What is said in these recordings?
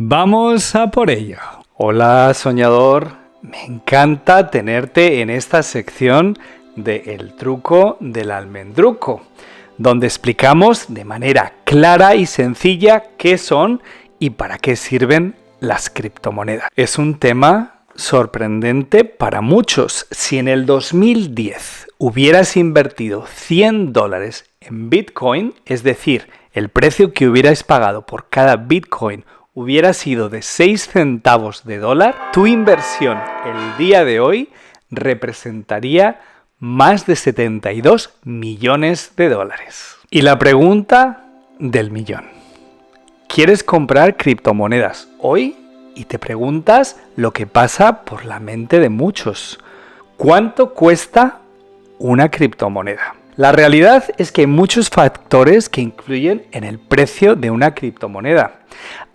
Vamos a por ello. Hola soñador, me encanta tenerte en esta sección de El truco del almendruco, donde explicamos de manera clara y sencilla qué son y para qué sirven las criptomonedas. Es un tema sorprendente para muchos. Si en el 2010 hubieras invertido $100 en Bitcoin, es decir, el precio que hubieras pagado por cada Bitcoin hubiera sido de 6 centavos de dólar, tu inversión el día de hoy representaría más de 72 millones de dólares. Y la pregunta del millón. ¿Quieres comprar criptomonedas hoy? Y te preguntas lo que pasa por la mente de muchos. ¿Cuánto cuesta una criptomoneda? La realidad es que hay muchos factores que influyen en el precio de una criptomoneda.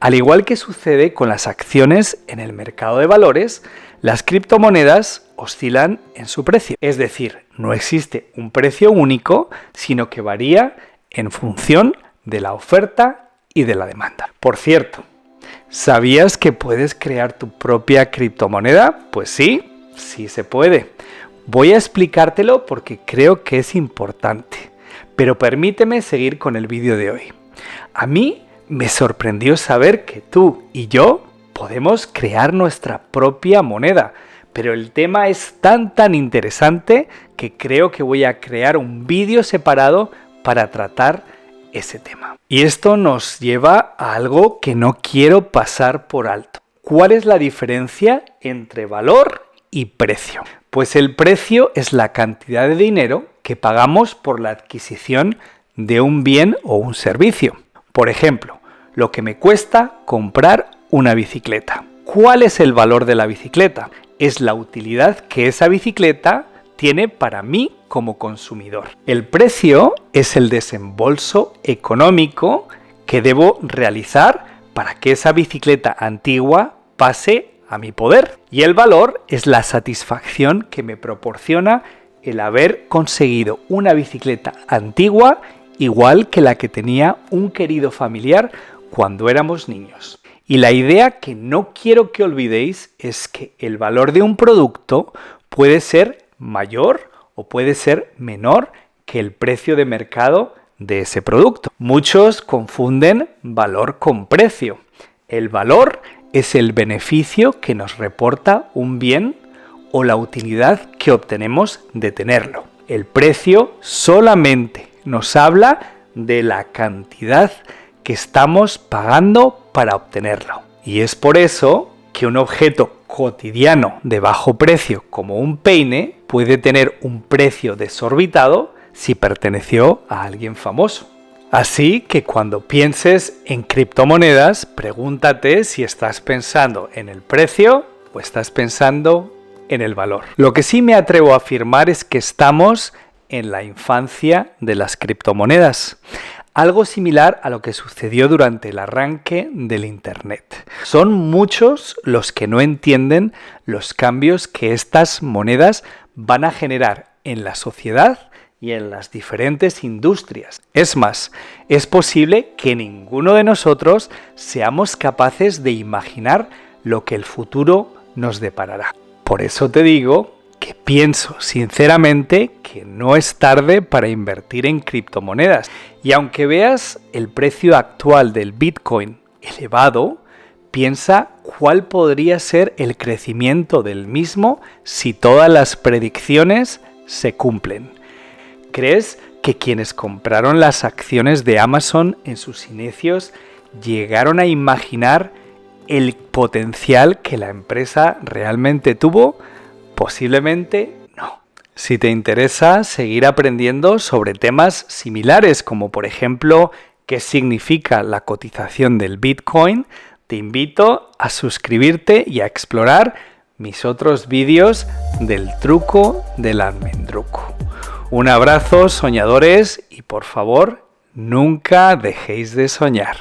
Al igual que sucede con las acciones en el mercado de valores, las criptomonedas oscilan en su precio. Es decir, no existe un precio único, sino que varía en función de la oferta y de la demanda. Por cierto, ¿sabías que puedes crear tu propia criptomoneda? Pues sí, sí se puede. Voy a explicártelo porque creo que es importante, pero permíteme seguir con el vídeo de hoy. A mí me sorprendió saber que tú y yo podemos crear nuestra propia moneda, pero el tema es tan interesante que creo que voy a crear un vídeo separado para tratar ese tema. Y esto nos lleva a algo que no quiero pasar por alto. ¿Cuál es la diferencia entre valor y precio? Pues el precio es la cantidad de dinero que pagamos por la adquisición de un bien o un servicio. Por ejemplo, lo que me cuesta comprar una bicicleta. ¿Cuál es el valor de la bicicleta? Es la utilidad que esa bicicleta tiene para mí como consumidor. El precio es el desembolso económico que debo realizar para que esa bicicleta antigua pase a mi poder. Y el valor es la satisfacción que me proporciona el haber conseguido una bicicleta antigua igual que la que tenía un querido familiar cuando éramos niños. Y la idea que no quiero que olvidéis es que el valor de un producto puede ser mayor o puede ser menor que el precio de mercado de ese producto. Muchos confunden valor con precio. El valor es el beneficio que nos reporta un bien o la utilidad que obtenemos de tenerlo. El precio solamente nos habla de la cantidad que estamos pagando para obtenerlo. Y es por eso que un objeto cotidiano de bajo precio como un peine puede tener un precio desorbitado si perteneció a alguien famoso. Así que cuando pienses en criptomonedas, pregúntate si estás pensando en el precio o estás pensando en el valor. Lo que sí me atrevo a afirmar es que estamos en la infancia de las criptomonedas. Algo similar a lo que sucedió durante el arranque del Internet. Son muchos los que no entienden los cambios que estas monedas van a generar en la sociedad y en las diferentes industrias. Es más, es posible que ninguno de nosotros seamos capaces de imaginar lo que el futuro nos deparará. Por eso te digo que pienso sinceramente que no es tarde para invertir en criptomonedas. Y aunque veas el precio actual del Bitcoin elevado, piensa cuál podría ser el crecimiento del mismo si todas las predicciones se cumplen. ¿Crees que quienes compraron las acciones de Amazon en sus inicios llegaron a imaginar el potencial que la empresa realmente tuvo? Posiblemente no. Si te interesa seguir aprendiendo sobre temas similares, como por ejemplo qué significa la cotización del Bitcoin, te invito a suscribirte y a explorar mis otros vídeos del truco del almendruco. Un abrazo, soñadores, y por favor, nunca dejéis de soñar.